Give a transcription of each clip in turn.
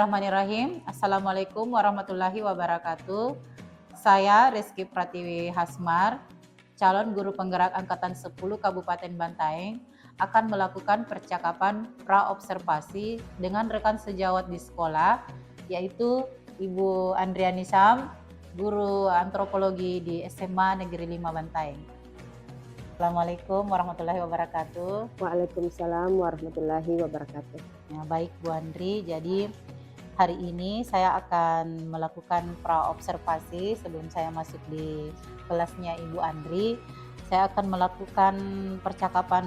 Bismillahirrahmanirrahim. Assalamualaikum warahmatullahi wabarakatuh. Saya Rizky Pratiwi Hasmar, calon guru penggerak Angkatan 10 Kabupaten Bantaeng, akan melakukan percakapan pra-observasi dengan rekan sejawat di sekolah, yaitu Ibu Andriani Sam, guru antropologi di SMA Negeri 5 Bantaeng. Assalamualaikum warahmatullahi wabarakatuh. Waalaikumsalam warahmatullahi wabarakatuh. Ya, baik Bu Andri, jadi hari ini saya akan melakukan pra-observasi sebelum saya masuk di kelasnya Ibu Andri. Saya akan melakukan percakapan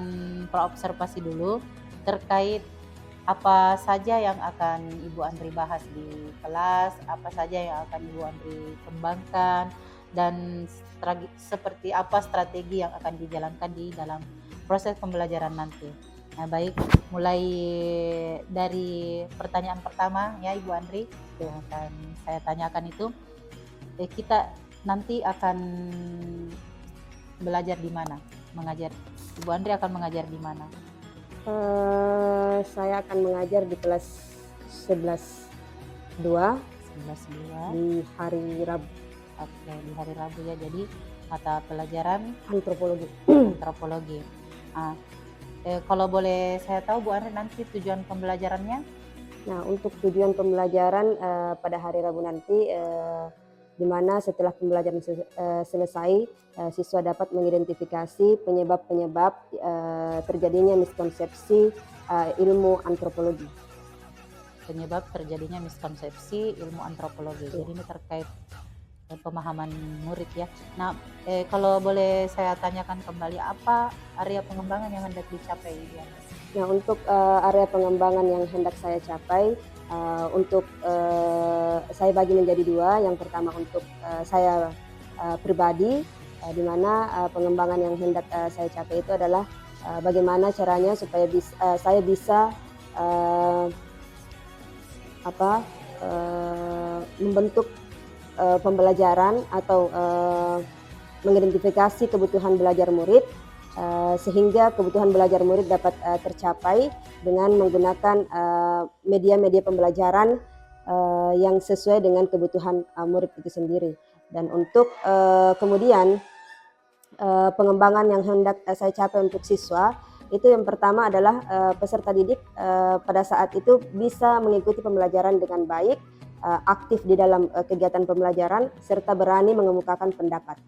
pra-observasi dulu terkait apa saja yang akan Ibu Andri bahas di kelas, apa saja yang akan Ibu Andri kembangkan, dan seperti apa strategi yang akan dijalankan di dalam proses pembelajaran nanti. Nah, baik, mulai dari pertanyaan pertama ya Ibu Andri, yang akan saya tanyakan itu, kita nanti akan belajar di mana? Mengajar, Ibu Andri akan mengajar di mana? Saya akan mengajar di kelas 11.2 di hari Rabu. Oke, di hari Rabu ya, jadi mata pelajaran antropologi. Kalau boleh saya tahu Bu Andri nanti tujuan pembelajarannya? Nah, untuk tujuan pembelajaran pada hari Rabu nanti, di mana setelah pembelajaran selesai, siswa dapat mengidentifikasi penyebab-penyebab terjadinya miskonsepsi ilmu antropologi. Penyebab terjadinya miskonsepsi ilmu antropologi. Jadi ini terkait pemahaman murid ya. Nah, kalau boleh saya tanyakan kembali, apa area pengembangan yang hendak dicapai ya? Nah, untuk area pengembangan yang hendak saya capai, saya bagi menjadi dua. Yang pertama untuk saya pribadi, di mana pengembangan yang hendak saya capai itu adalah bagaimana caranya supaya saya bisa membentuk pembelajaran atau mengidentifikasi kebutuhan belajar murid, sehingga kebutuhan belajar murid dapat tercapai dengan menggunakan media-media pembelajaran yang sesuai dengan kebutuhan murid itu sendiri. Dan untuk kemudian pengembangan yang hendak saya capai untuk siswa, itu yang pertama adalah peserta didik pada saat itu bisa mengikuti pembelajaran dengan baik, aktif di dalam kegiatan pembelajaran, serta berani mengemukakan pendapat.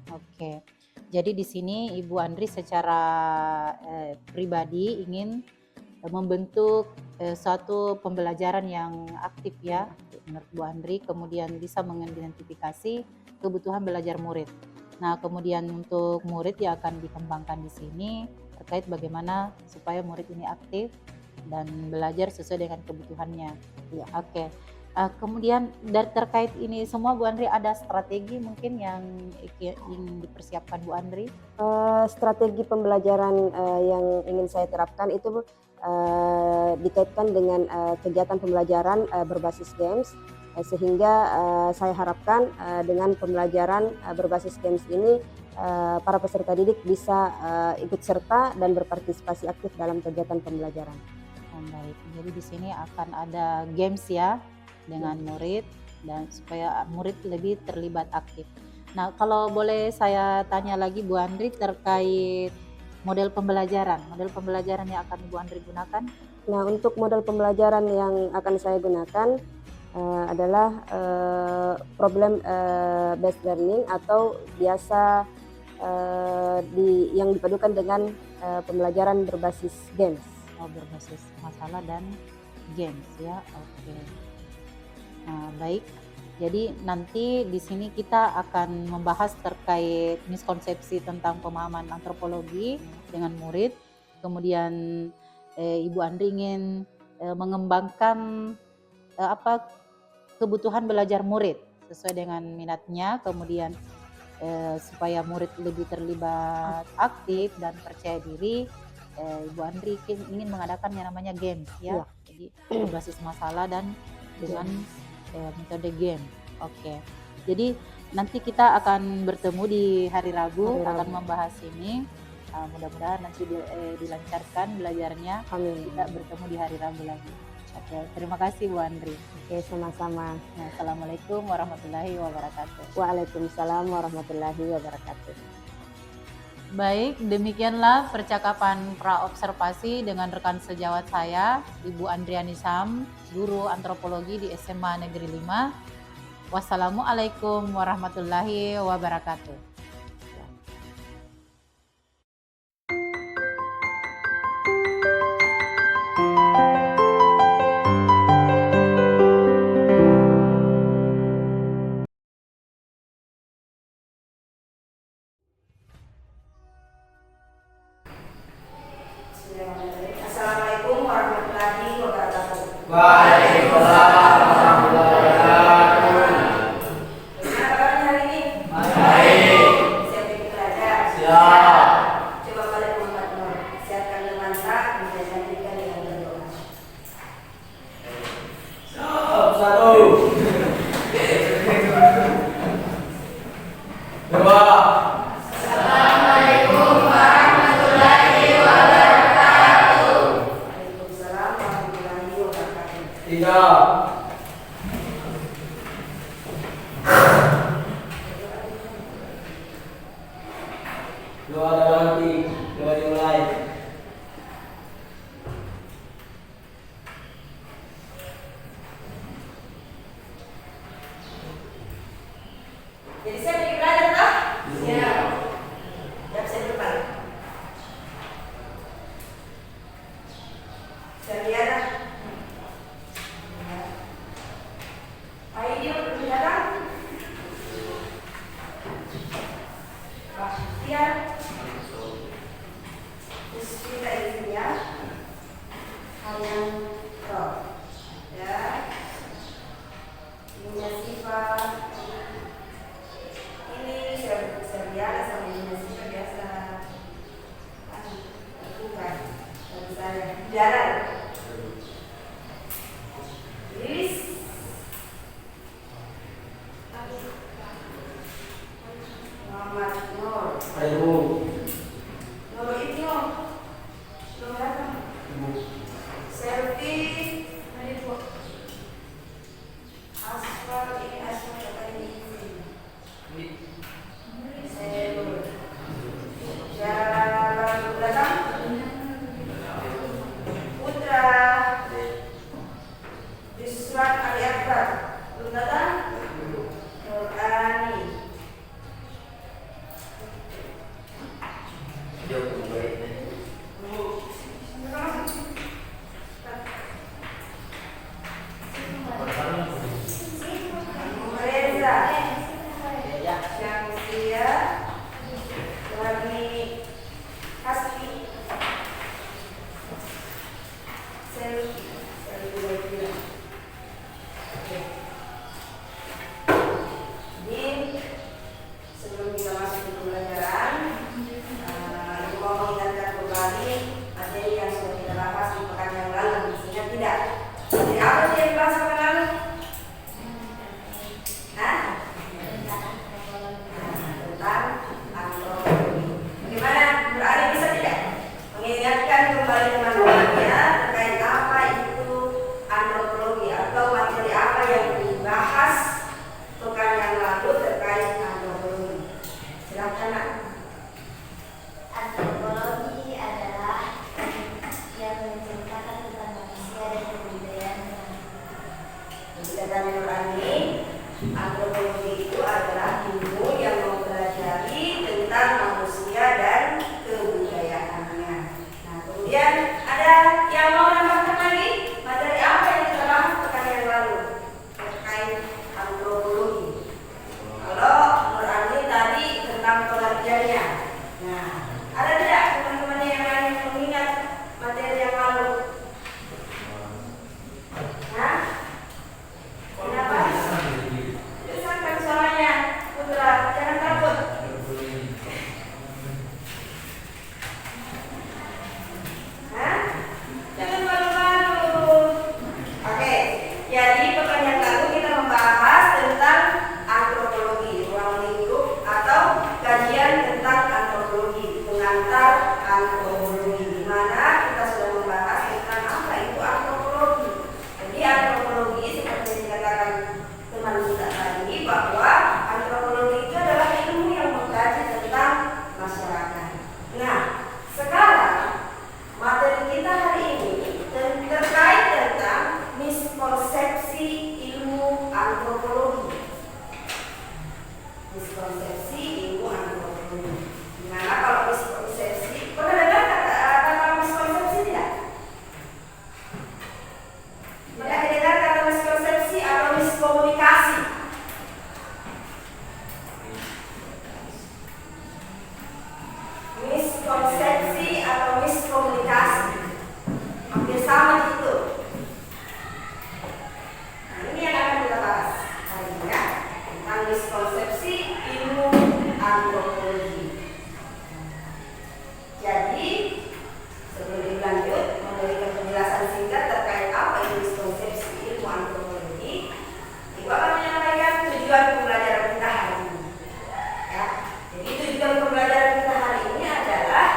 Oke, jadi di sini Ibu Andri secara pribadi ingin membentuk suatu pembelajaran yang aktif ya, menurut Bu Andri, kemudian bisa mengidentifikasi kebutuhan belajar murid. Nah, kemudian untuk murid yang akan dikembangkan di sini terkait bagaimana supaya murid ini aktif dan belajar sesuai dengan kebutuhannya. Ya, oke. Kemudian terkait ini semua Bu Andri, ada strategi mungkin yang ingin dipersiapkan Bu Andri? Strategi pembelajaran yang ingin saya terapkan itu dikaitkan dengan kegiatan pembelajaran berbasis games, sehingga saya harapkan dengan pembelajaran berbasis games ini para peserta didik bisa ikut serta dan berpartisipasi aktif dalam kegiatan pembelajaran. Baik, jadi di sini akan ada games ya dengan murid, dan supaya murid lebih terlibat aktif. Nah, kalau boleh saya tanya lagi Bu Andri terkait model pembelajaran yang akan Bu Andri gunakan? Nah, untuk model pembelajaran yang akan saya gunakan adalah problem based learning, atau biasa yang dipadukan dengan pembelajaran berbasis games. Berbasis masalah dan games ya. Oke. Nah, baik. Jadi nanti di sini kita akan membahas terkait miskonsepsi tentang pemahaman antropologi dengan murid. Kemudian Ibu Andri ingin mengembangkan kebutuhan belajar murid sesuai dengan minatnya, kemudian supaya murid lebih terlibat aktif dan percaya diri. Ibu Andri ingin mengadakan yang namanya games ya. Jadi berbasis masalah dan dengan metode game. Oke. Jadi nanti kita akan bertemu di hari Rabu. Akan membahas ini. Mudah-mudahan nanti dilancarkan belajarnya. Amin. Kita bertemu di hari Rabu lagi. Oke, terima kasih Bu Andri. Oke, sama-sama. Nah, Assalamualaikum warahmatullahi wabarakatuh. Waalaikumsalam warahmatullahi wabarakatuh. Baik, demikianlah percakapan praobservasi dengan rekan sejawat saya, Ibu Andriani Sam, guru antropologi di SMA Negeri 5. Wassalamualaikum warahmatullahi wabarakatuh. Assalamualaikum warahmatullahi wabarakatuh. Waalaikumsalam warahmatullahi wabarakatuh. Bagaimana kabarnya hari ini? Baik. Siap ikut belajar? Siap. Coba balik membuat nur. Siapkan mantra, kemudian gantikan dengan berdoa. Satu. Dua. Waalaikumsalam warahmatullahi wabarakatuh. Tiga. Doa dalam hati. Doa dimulai. Jadi siap ikut belajar tak? Siap. Siap saya depan. Sekalian. Ayo dia berbicara. Bahagia. Terus kita isinya ayam roh. Ya. Punya sifat. Ini saya biasa sama ini sifat biasa. Bukan. Dan saya jalan. Rilis. Muhammad Nur. Ibu. Nur itu belum datang. Selfie. Mari Bu. Asfal ini asfal kata ini. Selur. Jalan belakang. Putra. Yusran Ali Akbar. Belum datang. Nurani. Reza. Syamsia. Warni Hasbi. Selfie. Selfie lagi. Oke. Ini sebelum kita masuk ke pembelajaran, Ibu mau mengingatkan kembali materi yang sudah kita bahas di pekan yang lalu. Ingat tidak? Materi apa sih yang dibahas pekan lalu? Hah? Tentang antropologi. Bagaimana? Berani bisa tidak? Mengingatkan kembali teman-temannya terkait apa itu antropologi atau materi apa yang dibahas pekan yang lalu terkait antropologi. Silakan Nak. Antropologi adalah yang menceritakan tentang manusia dan kebudayaan. Dikatakan Nurani, antropologi itu adalah ilmu yang mempelajari tentang manusia dan kebudayaannya. Nah, kemudian ada yang mau menambahkan lagi materi apa yang kita bahas pekan yang lalu terkait antropologi. Kalau Nurani tadi tentang pengertiannya. Nah, ada tidak teman-teman yang lain yang mengingat materi yang lalu? Hah? Kenapa? Besarkan suaranya, Putra. Jangan takut. Hah? Jangan malu-malu. Oke, jadi pekan yang lalu kita membahas tentang antropologi, ruang lingkup atau kajian tentang antropologi. miskonsepsi atau miskomunikasi. Hampir sama gitu. Nah, ini yang akan kita bahas hari ini ya, tentang miskonsepsi ilmu antropologi. Jadi, sebelum dilanjut, memberikan penjelasan singkat terkait apa itu miskonsepsi ilmu antropologi, Ibu akan menyampaikan tujuan pembelajaran kita hari ini. Ya, jadi tujuan pembelajaran kita hari ini adalah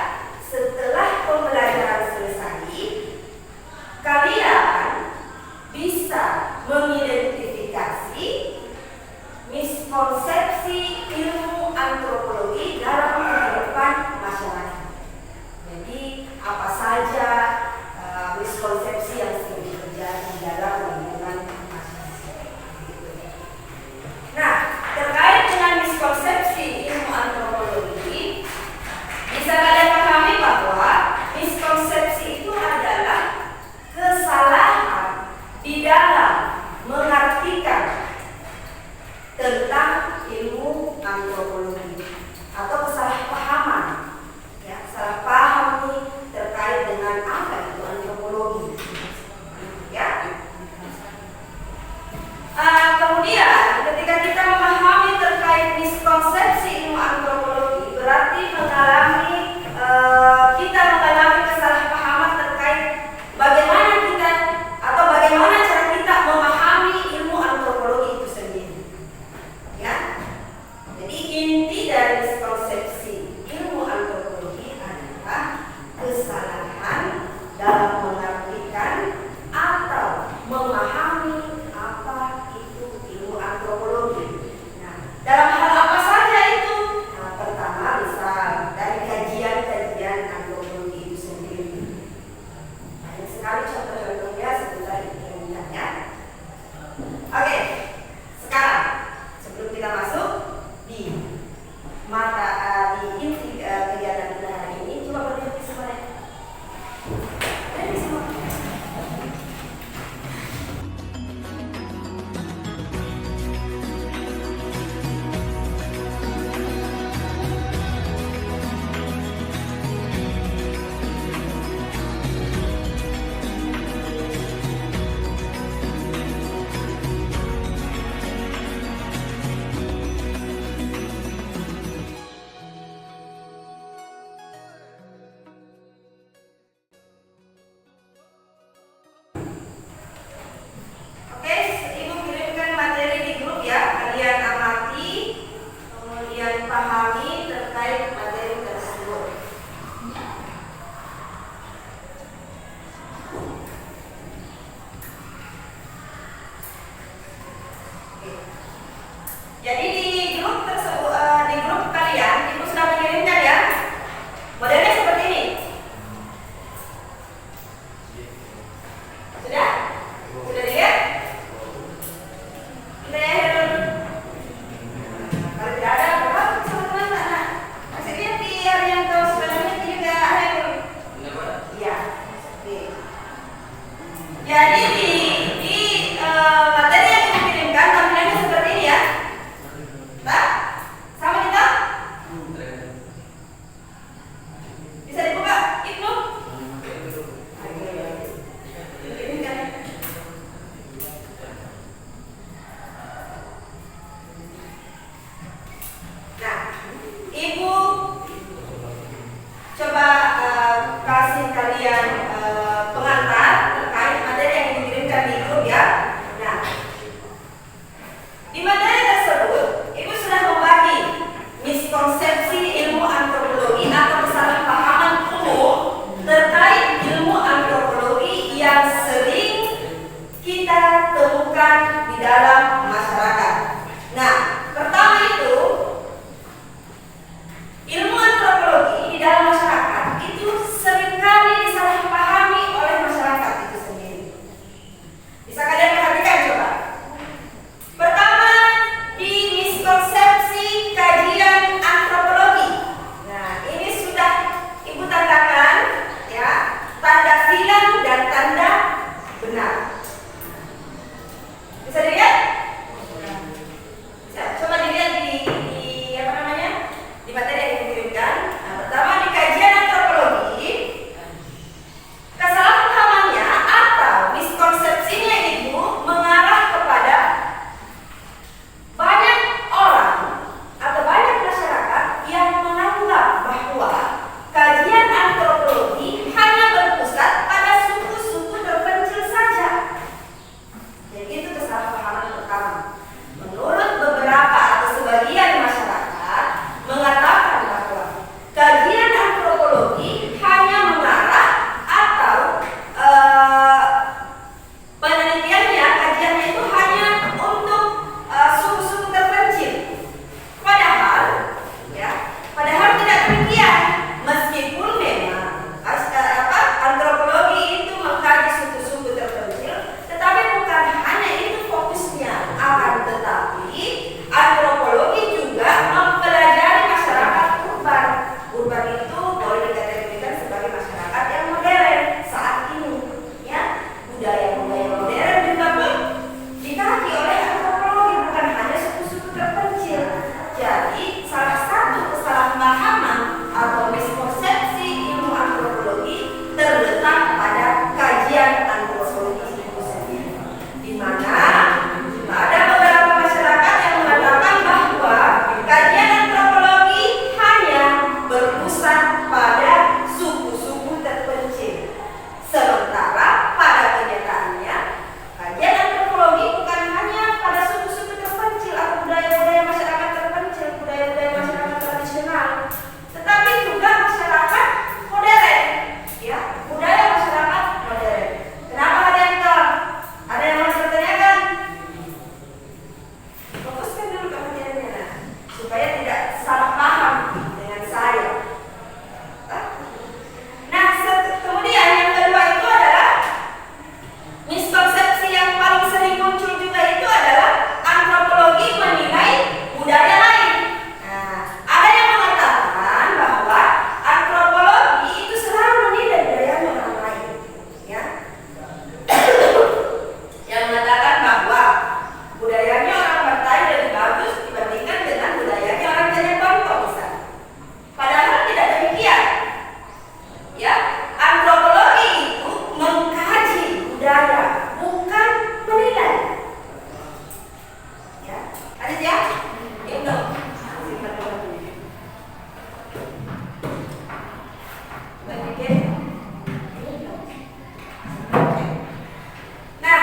bahwa kajian antropologi hanya berpusat pada suku-suku terpencil saja. Jadi itu kesalahpahaman pertama. Menurut beberapa atau sebagian masyarakat mengatakan bahwa kajian antropologi hanya mengarah atau penelitiannya, kajiannya itu hanya untuk suku-suku terpencil. Padahal tidak demikian. Meskipun memang antropologi itu mengkaji suku-suku terpencil, tetapi bukan hanya itu fokusnya. Akan tetapi antropologi juga mempelajari masyarakat urban. Urban itu boleh dikategorikan sebagai masyarakat yang modern saat ini, ya. Budaya-budaya modern juga pun dikaji oleh antropologi, bukan hanya suku-suku terpencil. Jadi salah satu kesalahpahaman atau miskonsepsi ilmu antropologi terletak pada kajian antropologi itu sendiri, di mana ada beberapa masyarakat yang mengatakan bahwa kajian antropologi hanya berpusat pada suku-suku terpencil. Sementara pada kenyataannya kajian antropologi bukan hanya pada suku-suku terpencil atau budaya-budaya masyarakat terpencil, budaya-budaya masyarakat tradisional, tetapi juga masyarakat modern, ya, budaya masyarakat modern. Kenapa kalian tahu? Ada yang mau dipertanyakan? Fokuskan dulu perhatiannya, nah, supaya tidak salah paham dengan saya. Nah, kemudian yang kedua itu adalah miskonsepsi yang paling sering muncul juga itu adalah antropologi menilai budaya lain. Nah, ada yang mengatakan bahwa antropologi itu selalu menilai budaya orang lain, ya. Yang mengatakan bahwa budayanya orang Batai lebih bagus dibandingkan dengan budayanya orang Jayabanto misalnya. Padahal tidak demikian. Ya, antropologi itu mengkaji budaya, bukan menilai. Ya, ada ya? Itu. Nah,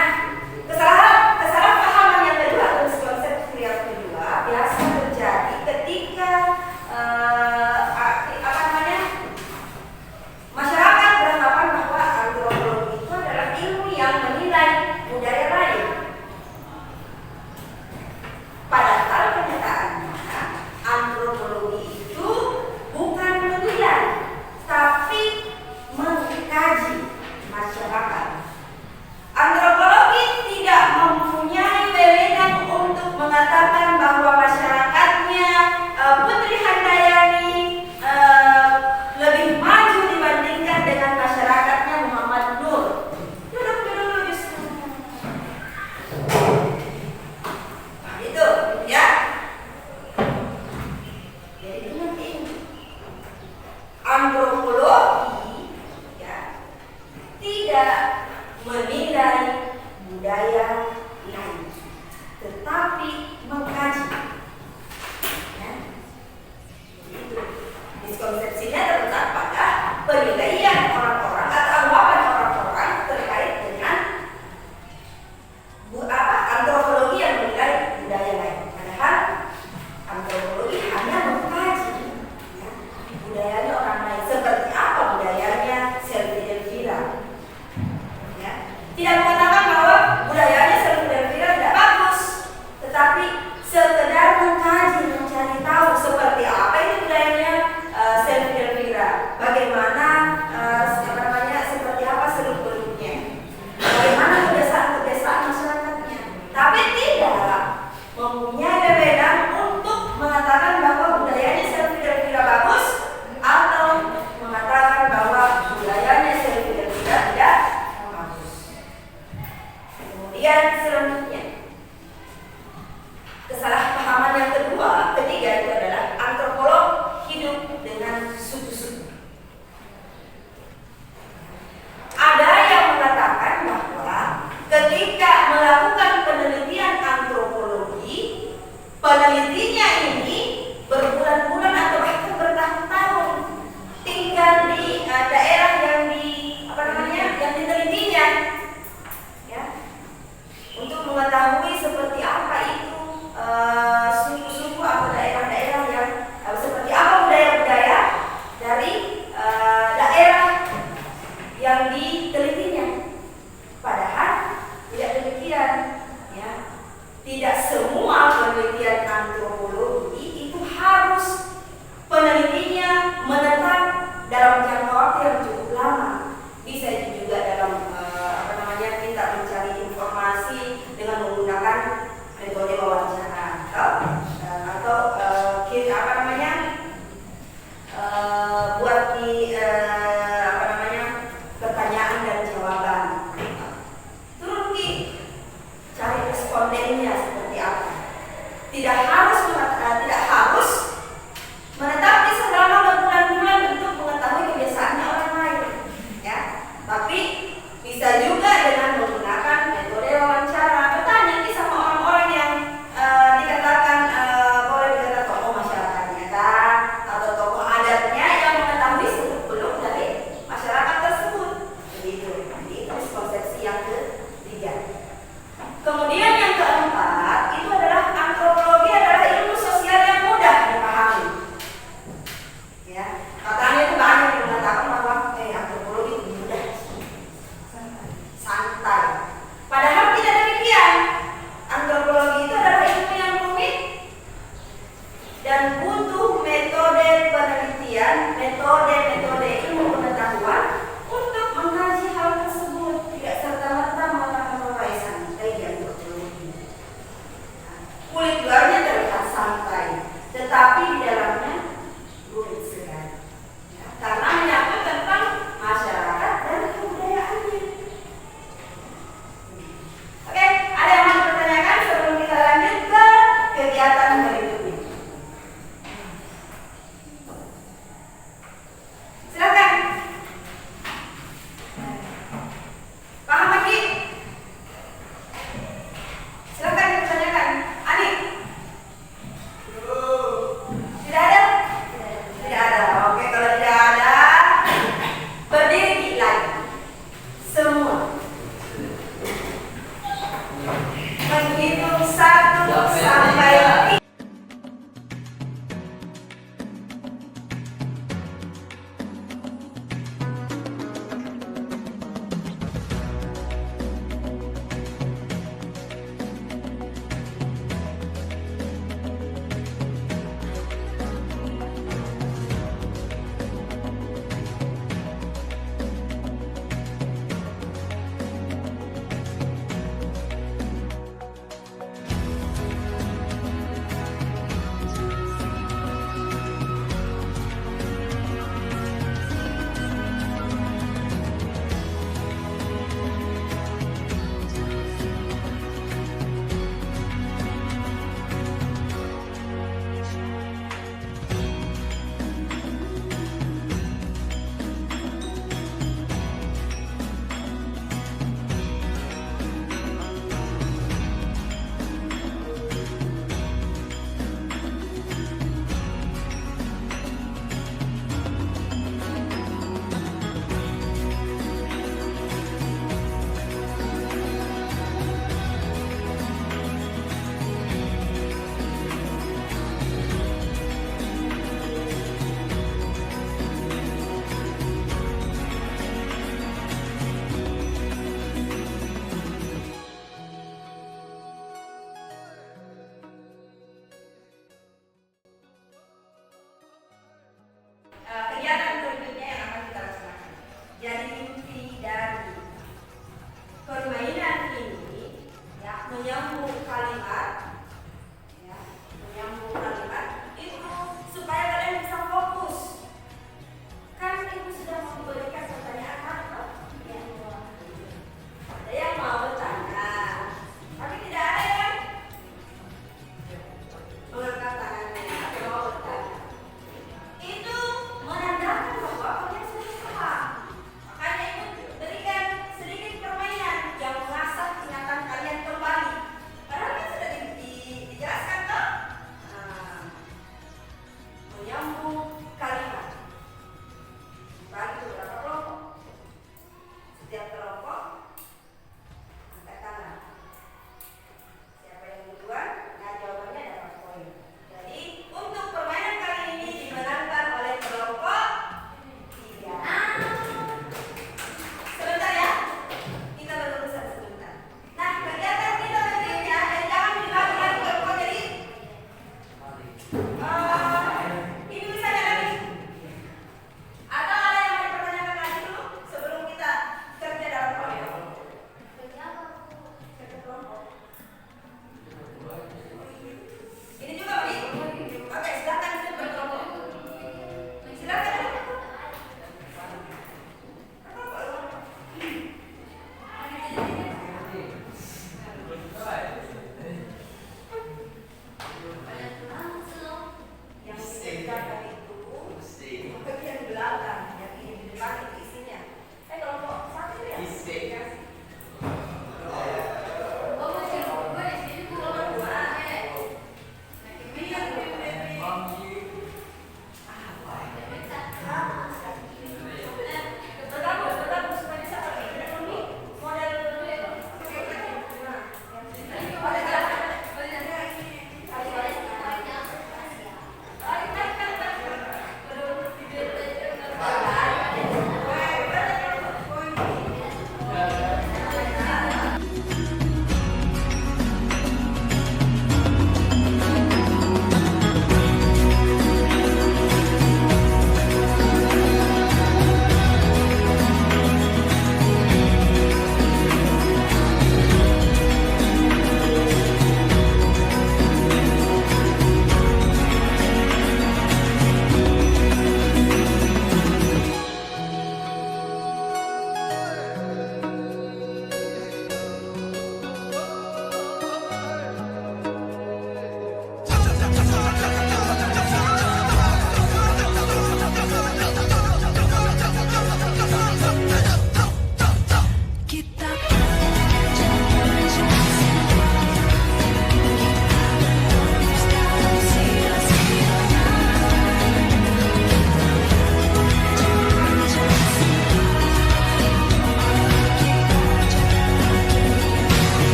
kesalahpahaman yang kedua atau miskonsepsi yang kedua biasa terjadi ketika masyarakat beranggapan bahwa antropologi itu adalah ilmu yang menilai budaya lain. Padahal kenyataannya antropologi itu bukan menilai, tapi mengkaji masyarakat. Antropologi tidak mempunyai wewenang untuk mengatakan bahwa masyarakatnya Putri Handayani lebih maju dibandingkan dengan masyarakatnya Muhammad Nur. Duduk dulu justru. Nah, itu ya. Jadi ingat ini. Antropologi ya tidak menilai budaya lain, tetapi mengkaji. Ya. Itu miskonsepsinya terletak pada penilaian orang-orang atau anggapan orang-orang terkait dengan antropologi yang menilai budaya lain. Padahal antropologi hanya mengkaji, ya, budayanya orang lain. Seperti apa budayanya Selvi Elvira? Ya. Tidak mengatakan bahwa budayanya Selvi Elvira tidak bagus, tetapi sekedar mengkaji, mencari tahu seperti apa itu budayanya Selvi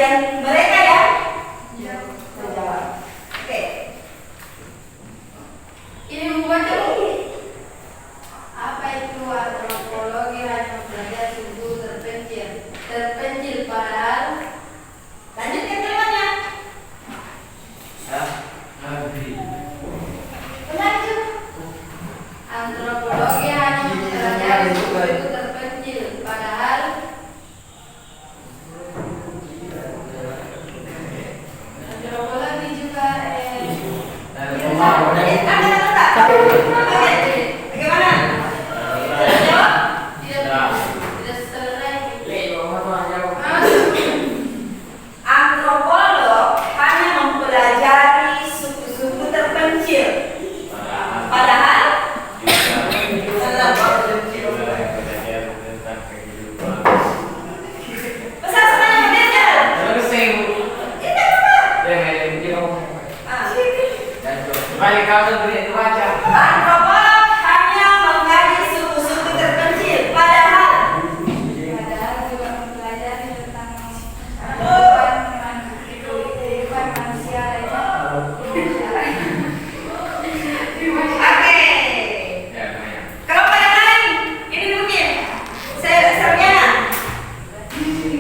kemudian mereka yang menjawab. Oke. Ini membaca apa itu antropologi hanya belajar suku terpencil padahal. Lanjutkan kalimatnya. Lanjut. Antropologi hanya mempelajari suku terpencil padahal. Antropologi juga Bagaimana? tidak selesai. Antropolog hanya mempelajari suku-suku terpencil. Padahal pesan semuanya belajar. Antropolog hanya mengkaji suku-suku terpencil. Padahal Juga mempelajari tentang kehidupan manusia Oke. Kelompok yang lain, ini mungkin Serbiana.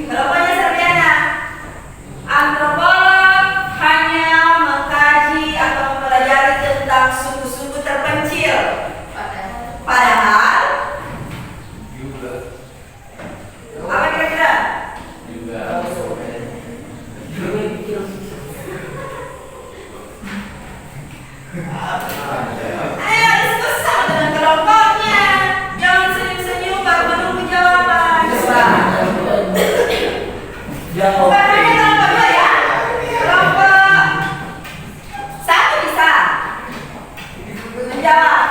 Kelompoknya Serbiana. Antropolog hanya mengkaji atau mempelajari tentang suku-suku terpencil. Padahal apa kira-kira? Ayo diskusi sama dengan kelompoknya. Jangan senyum-senyum baru menunggu jawaban. Bukan hanya kelompok dua ya. Kelompok satu bisa menjawab.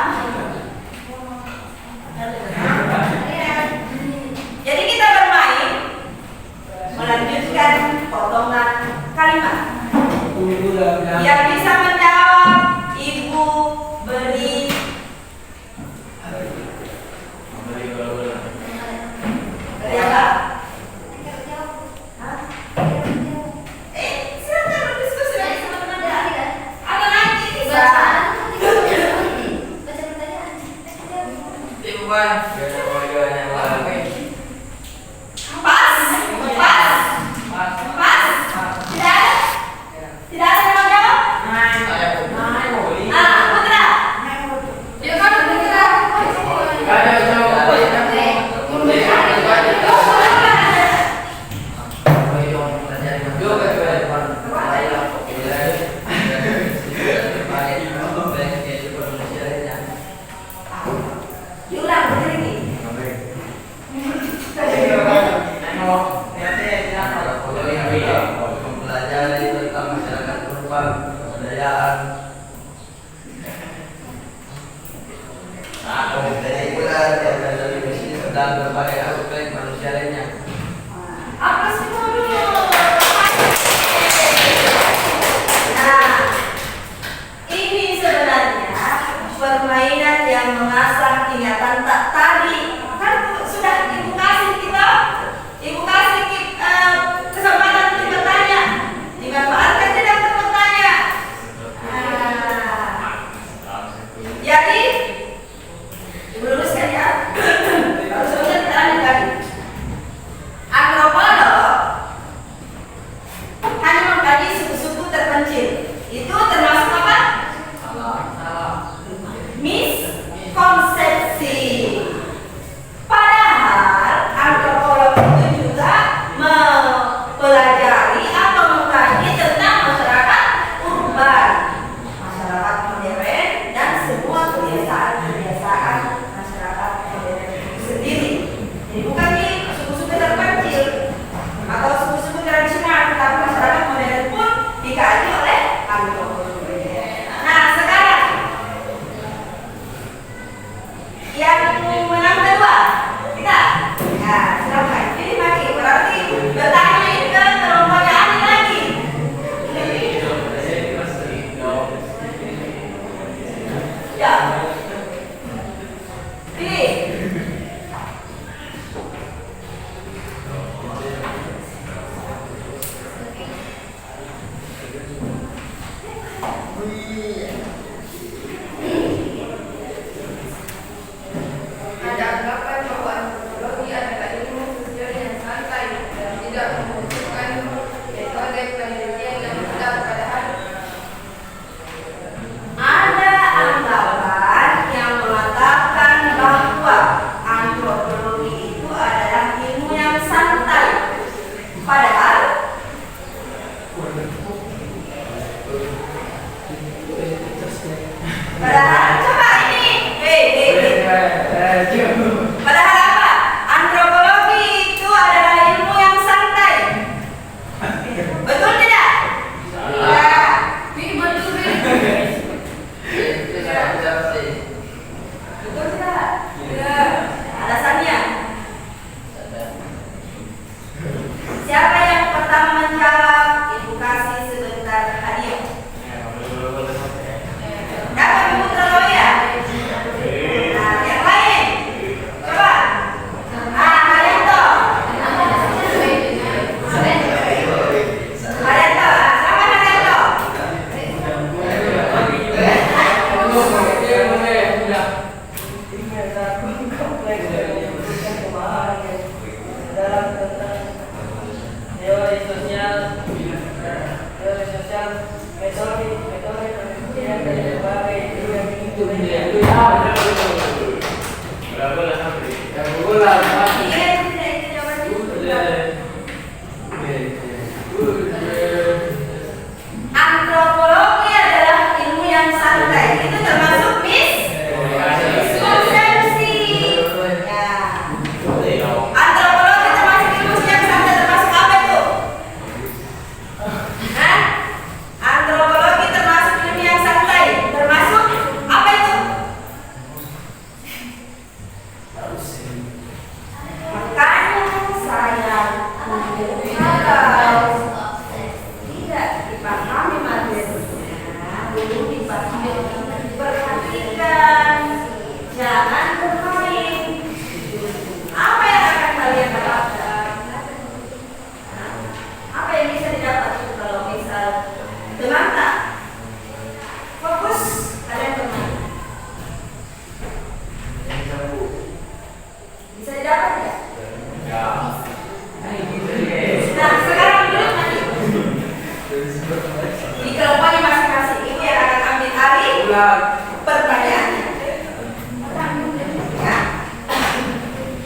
Jadi kita bermain melanjutkan potongan kalimat. Yang bisa menjawab, ibu beri apa? Silakan berdiskusi lagi sama teman-teman. Atau nanti bisa. Pas. Tidak ada yang mau jawab? Putra. Diulang begini. Mempelajari tentang masyarakat urban, kebudayaan. Dari pula dari misi sedang berbagai aspek manusia lainnya. Apa semua dulu? Nah, ini sebenarnya permainan yang mengasah ingatan tak tadi. Kan sudah ibu kasih kita kesempatan untuk bertanya. Dimanfaatkan tidak untuk bertanya. Jadi diluruskan ya. Kalau sebenarnya kita lanjut lagi. Antropolog hanya mengkaji suku-suku terpencil. Itu termasuk apa? Miskonsepsi. Padahal antropolog itu juga mempelajari atau mengkaji tentang masyarakat urban, masyarakat modern, dan semua kebiasaan-kebiasaan masyarakat modern itu sendiri. Jadi bukan di suku-suku terpencil atau suku-suku tradisional, tetapi masyarakat modern pun dikaji oleh antropolog. Nah, sekarang yang menang kedua kita. Nah, silakan. Ini lagi berarti bertanya ke kelompoknya Ani lagi. Ya. Pilih.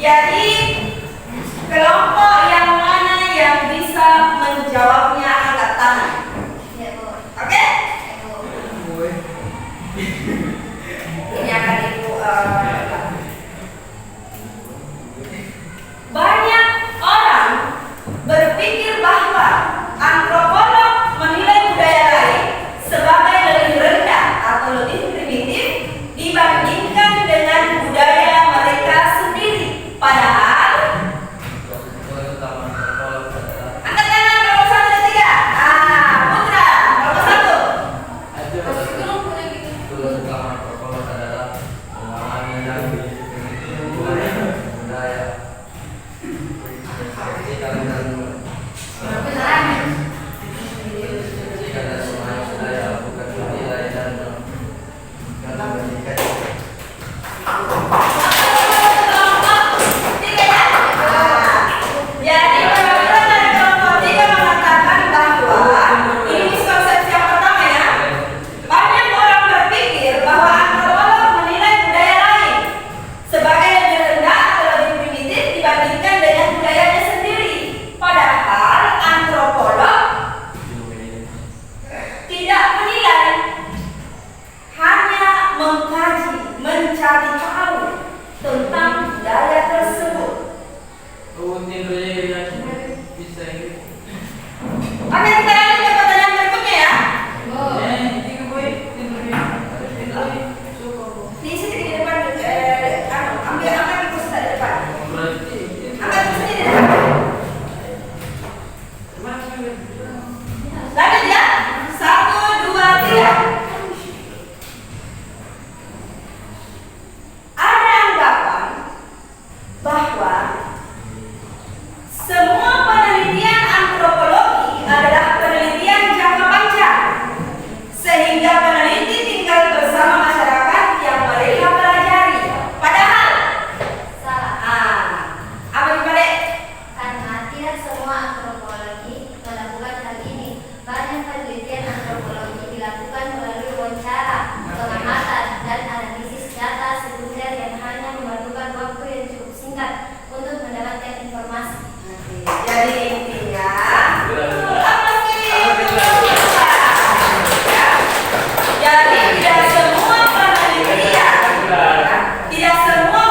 Jadi kelompok yang mana yang bisa menjawabnya angkat tangan. Ya, Bu. Oke? Ya, Bu. Ini akan Ibu banyak orang berpikir bahwa antropolog menilai budaya lain sebagai lebih rendah atau lebih primitif dibandingkan dengan budaya mereka sendiri. Padahal angkat tangan kelompok 1 dan 3. Putra kelompok 1. Tugas utama antropolog adalah memahami dan budaya. Karena semua budaya bukan menilai dan membandingkan. Jadi perwakilan dari kelompok 3 mengatakan bahwa ini miskonsepsi yang pertama ya. Banyak orang berpikir bahwa antropolog menilai budaya lain sebagai lebih rendah atau lebih primitif dibandingkan dengan budayanya sendiri. Padahal antropolog tidak menilai, hanya mengkaji, mencari tahu tentang budaya tersebut. Oke, kita lanjut ke pertanyaan berikutnya ya. Di sini di depan, angkat itu sudah di depan. Angkat itu di depan. Lanjut ya. 1, 2, 3. Ada anggapan bahwa semua penelitian antropologi adalah penelitian jangka panjang, sehingga peneliti tinggal bersama masyarakat yang mereka pelajari. Padahal, Salah. apa yang balik? Karena tidak semua antropologi melakukan hal ini. Banyak penelitian antropologi dilakukan melalui wawancara, pengamatan, dan analisis data sekunder yang hanya memerlukan waktu yang cukup singkat untuk mendapatkan informasi. Jadi intinya, jadi tidak semua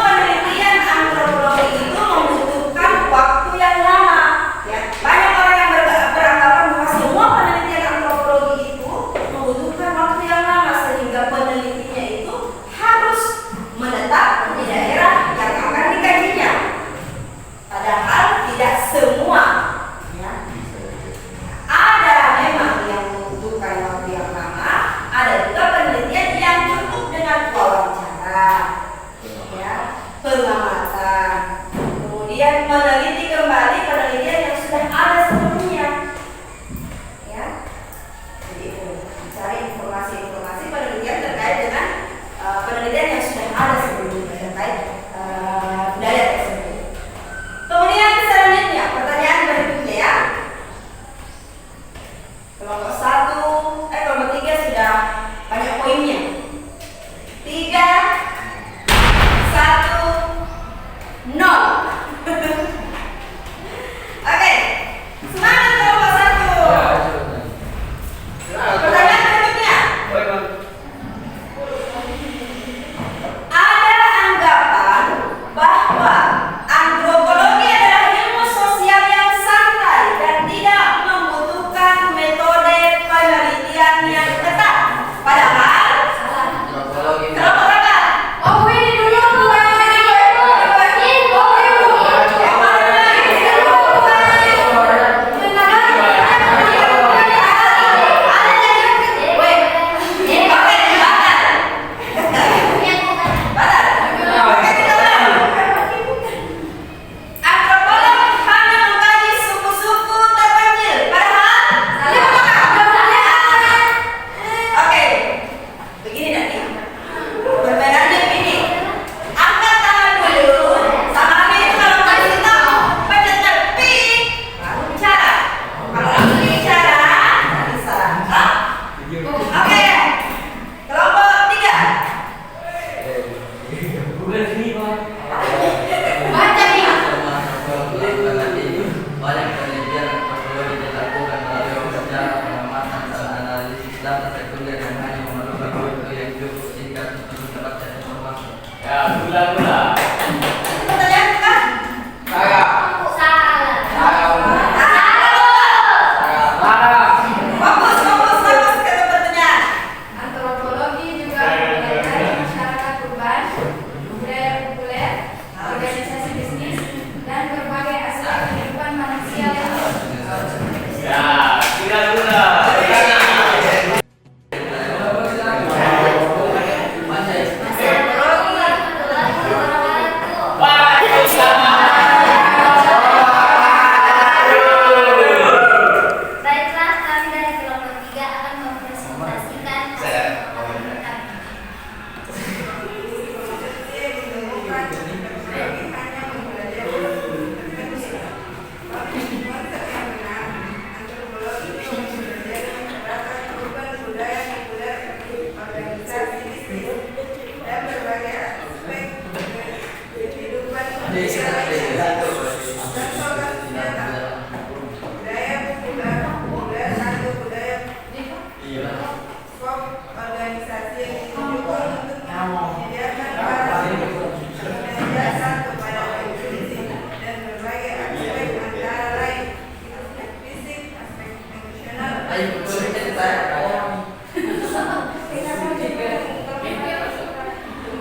penelitian antropologi itu membutuhkan waktu yang lama. Ya. Banyak orang yang beranggapan bahwa semua penelitian antropologi itu membutuhkan waktu yang lama sehingga penelitinya itu harus menetap di daerah yang akan dikajinya. Padahal tidak semua. Ya. Ada memang yang membutuhkan waktu yang lama, ada juga penelitian yang cukup dengan wawancara, ya, pengamatan, kemudian meneliti kembali penelitian yang sudah ada sebelumnya, ya. Jadi mencari informasi-informasi penelitian terkait dengan penelitian yang sudah ada sebelumnya terkait budaya tersebut. Kemudian selanjutnya pertanyaan berikutnya ya. Kelompok 3 sudah banyak poinnya. 3, 1, 0. Oke, semangat kelompok 1. Pertanyaan berikutnya. Ada anggapan bahwa antropologi adalah ilmu sosial yang santai dan tidak membutuhkan metode penelitian yang ketat. Padahal Antropologi kelompok berapa? Oh, ini dulu bukan. Antropolog hanya mengkaji suku-suku terpencil. Padahal oke, begini nanti. Perbedaannya begini. Angkat tangan dulu. Sama lagi itu kalau kasih tahu, pencet pik, lalu bicara. Kalau langsung bicara, bisa. Oke, kelompok 3. Baca banyak penelitian antropologi dilakukan melalui sejarah, pengamatan, dan analisis data sekunder yang hanya memerlukan waktu yang cukup singkat untuk mendapatkan informasi. Ya, gula. Pertanyaan bukan? Saya. Fokus ke pertanyaan. Antropologi juga mempelajari masyarakat urban, budaya populer, organisasi bisnis, dan berbagai aspek kehidupan manusia lainnya. Ya, gula. Baiklah, kami dari kelompok 3 akan mempresentasikan hasil pengamatan kami.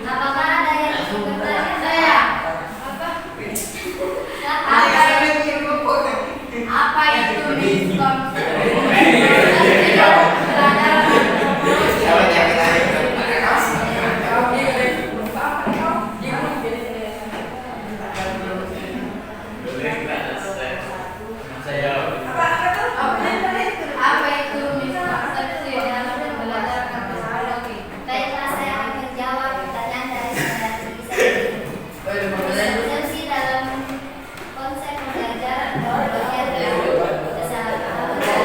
Apakah ada yang ingin bertanya? Apa itu diskon? Apa itu miskonsepsi dalam belajar antropologi? Baiklah, saya akan menjawab pertanyaan dari saudara Cici. Miskonsepsi dalam konsep pembelajaran antropologi adalah kesalahpahaman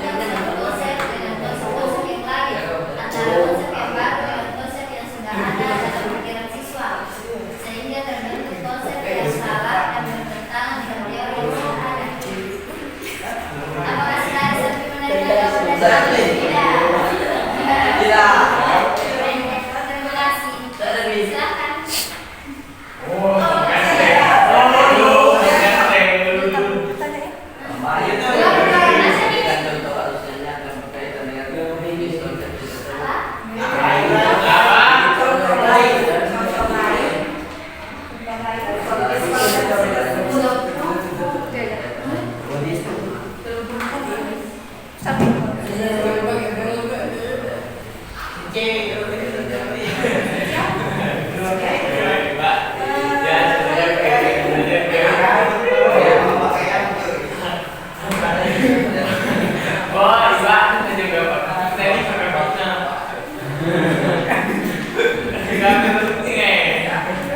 yang konsep dengan konsep yang lain, antara konsep yang baru dengan konsep yang sudah ada dalam pikiran siswa, sehingga terbentuk konsep yang salah dan bertentangan dengan teori yang sudah ada. Apakah saudara Selvi menerima jawaban dari Tidak. Terima kasih. Silakan.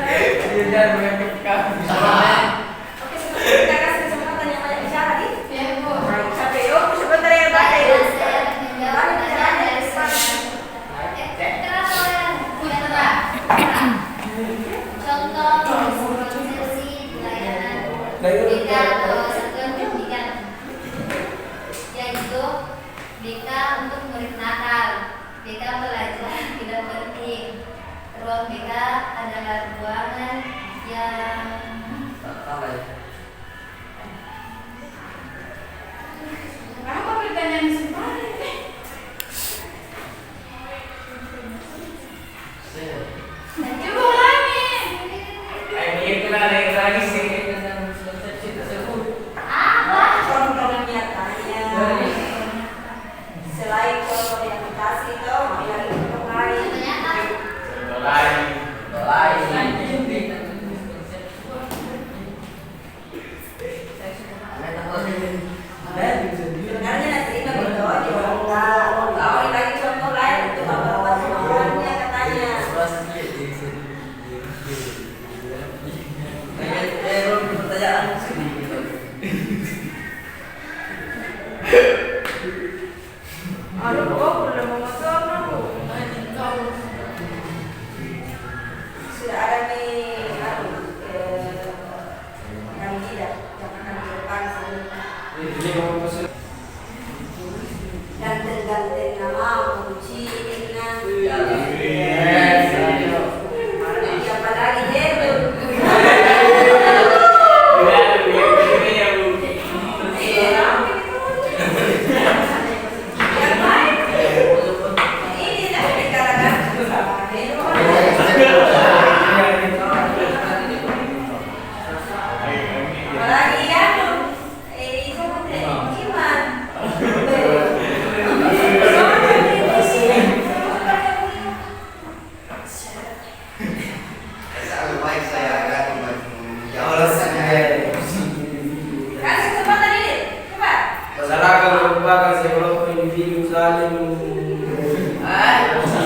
Oke, sebentar kita kasih kesempatan yang banyak bicara nih. Ya, Bu. Sampai yuk, sebentar yang banyak Baiklah, yuk. saya akan menjawab pertanyaan dari Contoh miskonsepsi pelayanan BK atau satuan pendidikan, yaitu BK untuk murid nakal, BK pelajar tidak penting. Ruang BK adalah ruangan yang Apa pertanyaan sebenarnya? Coba ulangi. apa? Contoh nyatanya. Selain contoh yang dikasih itu, mau lagi contoh lain. Ternyata Sebenarnya nanti ini begitu aja. Kalau lagi contoh lain itu apa kemampuannya katanya. Aduh, kok udah mau masuk aku. Sudah ada nih, kandidat yang akan di depan.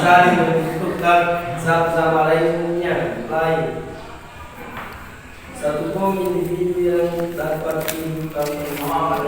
saling membutuhkan satu sama lainnya. Satu kaum individu yang dapat hidup bersama.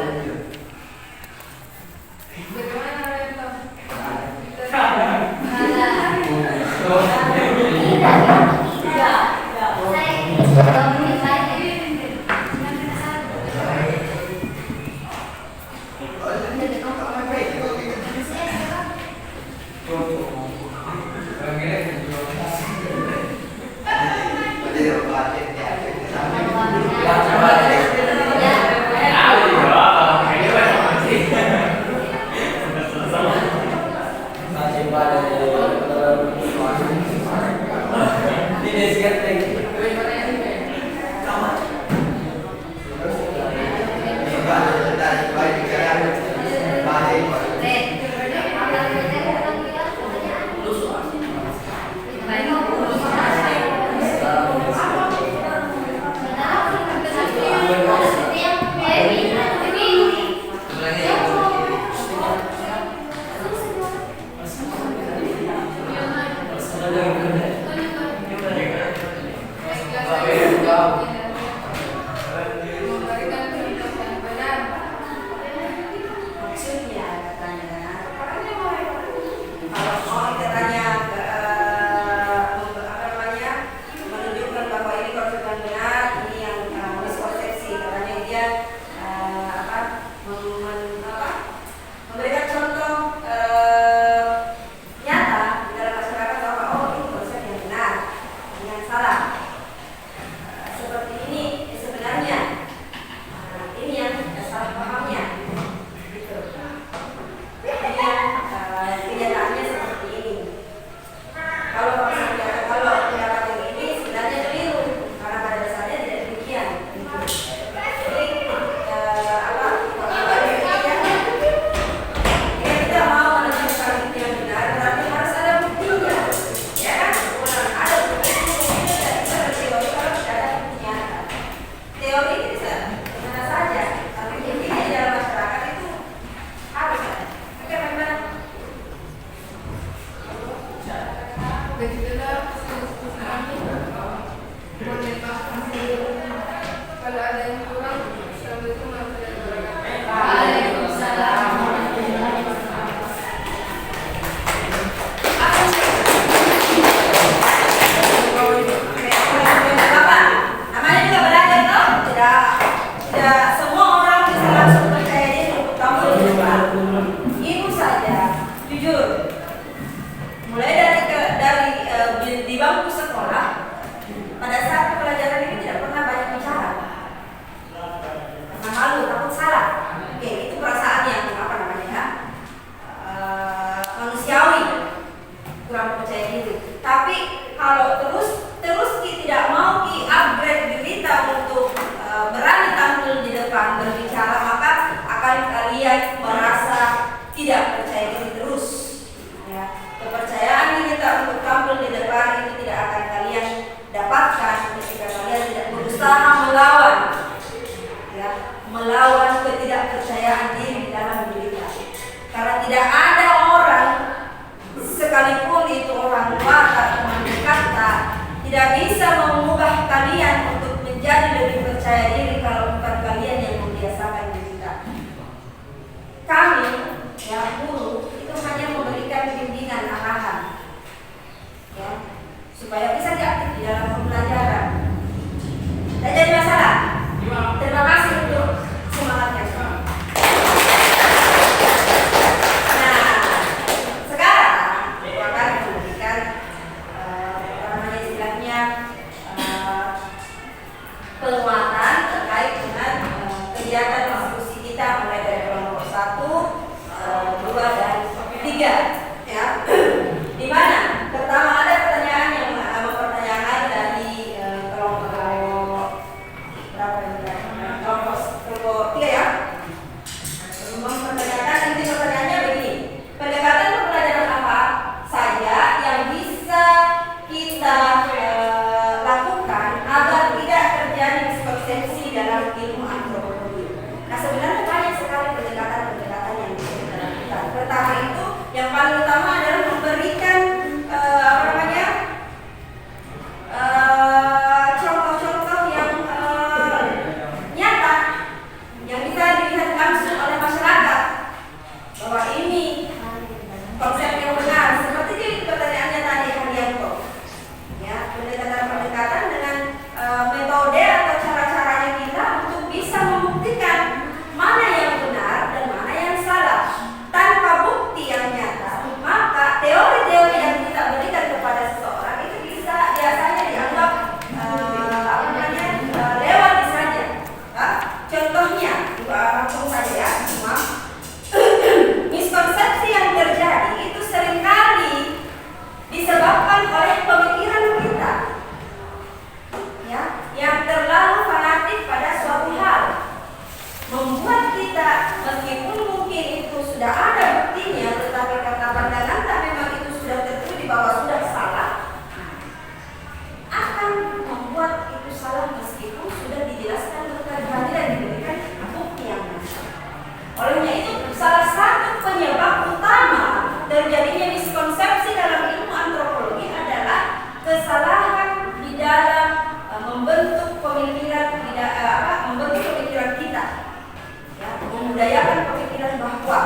membudayakan pemikiran bahwa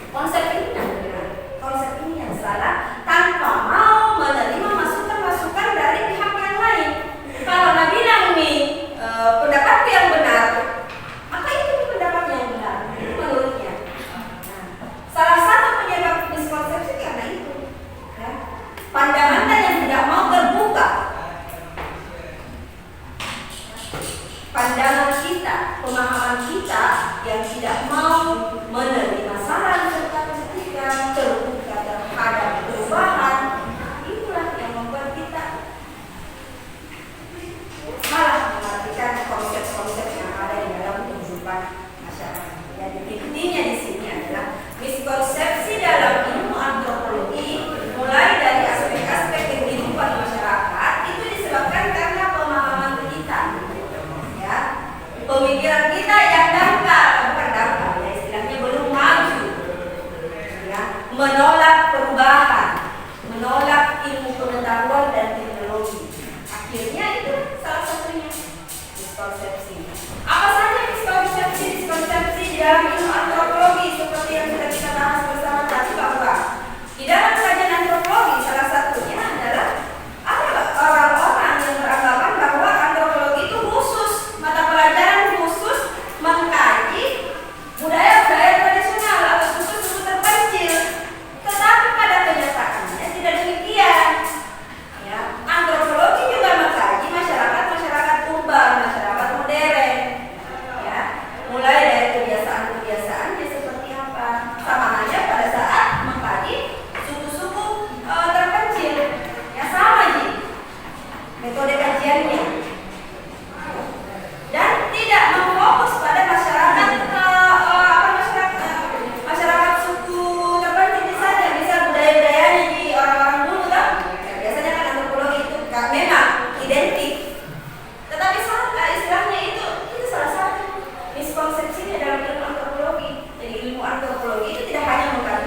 konsep ini yang benar, konsep ini yang salah, tanpa mau menerima masukan-masukan dari pihak yang lain. Kalau Nabi bilang ini pendapatku yang benar, maka itu pendapat yang benar, itu menurutnya. Nah, salah satu penyebab miskonsepsi karena itu, ya. Pandangan yang tidak mau terbuka, pandangan kita, pemahaman kita yang tidak mau menerima saran serta kritikan, terbuka terhadap perubahan, itulah yang membuat kita malah mengartikan konsep-konsep yang ada di dalam kehidupan masyarakat. Jadi intinya di sini adalah miskonsepsi dalam ilmu antropologi mulai dari aspek-aspek kehidupan masyarakat itu disebabkan karena pemahaman kita, ya, pemikiran kita yang dangkal, bukan dangkal, ya istilahnya belum maju, ya, menolak perubahan, menolak ilmu pengetahuan dan teknologi. Akhirnya itu salah satunya miskonsepsi. Apa saja miskonsepsi di dalam ilmu antropologi seperti yang sudah kita bahas bersama tadi, bahwa di dalam kajian antropologi salah satunya adalah ada orang-orang yang beranggapan bahwa antropologi itu khusus, mata pelajaran khusus mengkaji budaya-budaya tradisional atau suku-suku terpencil. Tetapi pada kenyataannya tidak demikian. Ya, antropologi juga mengkaji masyarakat urban, masyarakat modern. Ya, mulai dari kebiasaan-kebiasaannya seperti apa. Sama halnya pada saat mengkaji suku-suku terpencil. Ya sama Ji, metode kajiannya. Dan tidak memfokus pada masyarakat suku terpencil saja, misal budaya-budayanya di orang-orang dulu kan. Ya, biasanya kan antropologi itu memang identik. Tetapi salah istilahnya itu salah satu miskonsepsinya dalam ilmu antropologi. Jadi ilmu antropologi itu tidak hanya mengkaji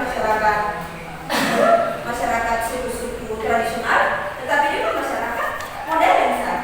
masyarakat suku-suku tradisional, tetapi juga masyarakat modern saat.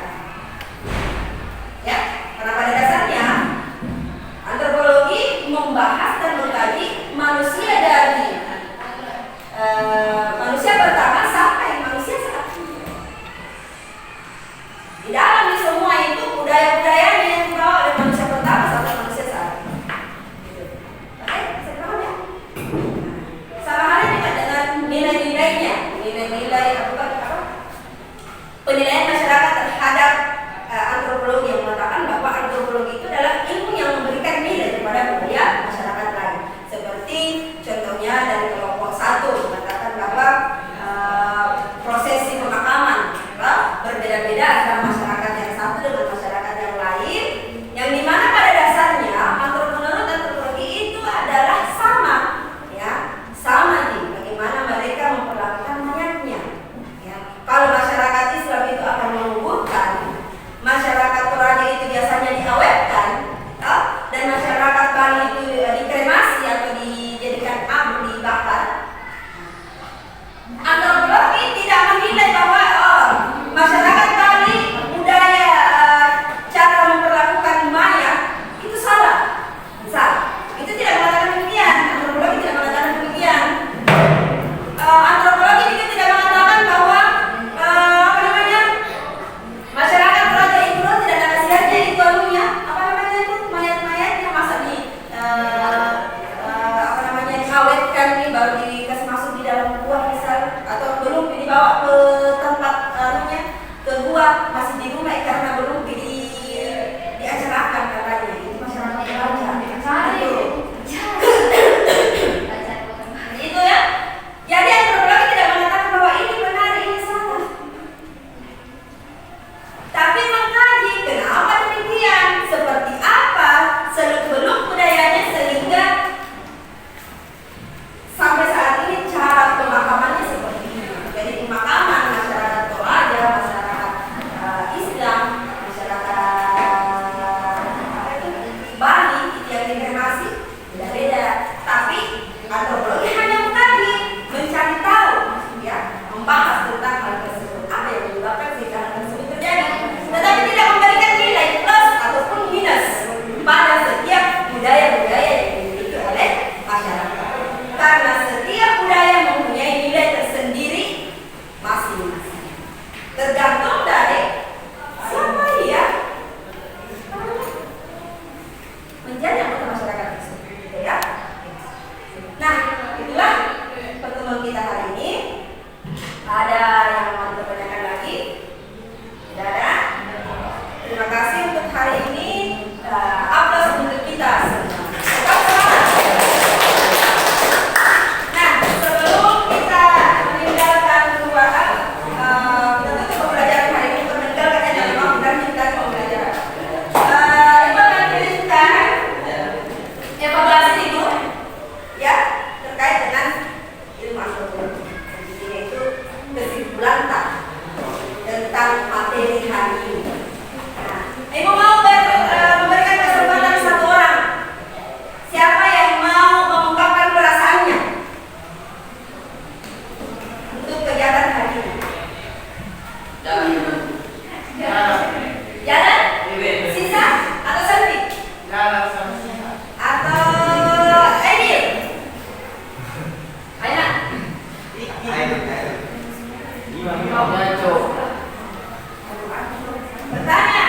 kasih untuk hari ini. Aplaus untuk kita semua. Tetap semangat. Nah, sebelum kita meninggalkan ruangan, tentu pembelajaran hari ini meninggalkannya dalam waktu dan kita pembelajaran. Ibu akan tuliskan evaluasi itu, ya, terkait dengan ilmu antropologi. Yaitu kesimpulan tentang materi hari ini. Nah, Ibu mau memberikan kesempatan satu orang. Siapa yang mau mengungkapkan perasaannya untuk kegiatan hari ini? Jalan? Sisa? Atau selfie? Atau Aidil? Aina? Bertanya,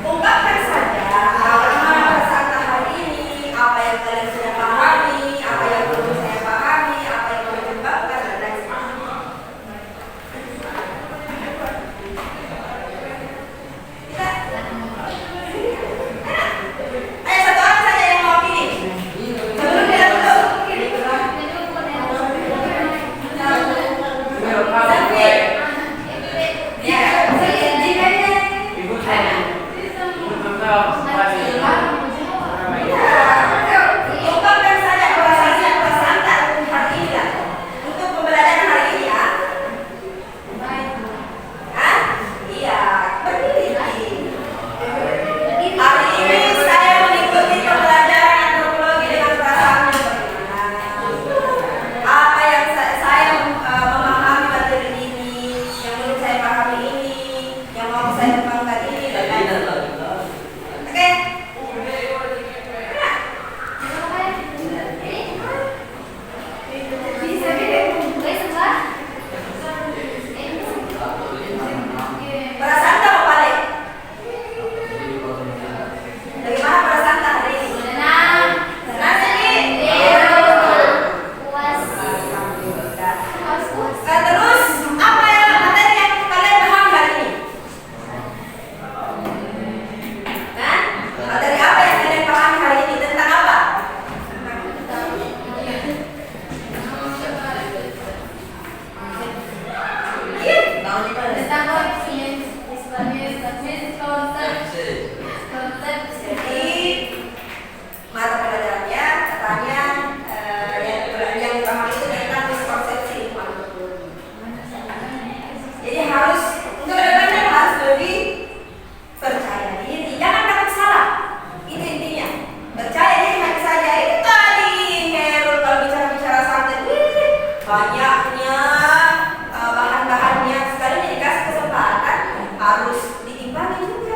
ungkapkan saja bagaimana perasaan hari ini, apa yang kalian sudah pahami, apa yang belum saya pahami, apa yang belum diungkapkan, dan lain sebagainya. Ayo satu orang saja yang mau pilih. Sebelum kita tutup. Ungkapkan saja perasaan tak hari ini lah. Untuk pembelajaran hari ini ya. Hah? Iya, berdiri. Hari ini saya mengikuti pembelajaran antropologi dengan perasaan yang bagaimana. Apa yang saya memahami materi ini, yang belum saya pahami ini, yang mau saya kembangkan ini, dan lain-lain. Oke? Perasaan tak mau balik? Bagaimana perasaan tak hari ini? Senang sedih? Terus apa yang materi yang kalian paham hari ini? Nah, materi apa yang kalian pahami hari ini tentang apa? Iya, jadi mata pelajarannya katanya yang dipahami itu tentang miskonsepsi ilmu antropologi. Jadi harus untuk kedepannya harus lebih percaya diri, jangan takut salah. Itu intinya. Percaya diri hanya saja. Itu tadi Herul kalau bicara santet, banyaknya bahan-bahannya sekali dikasih kesempatan harus diimbangi juga.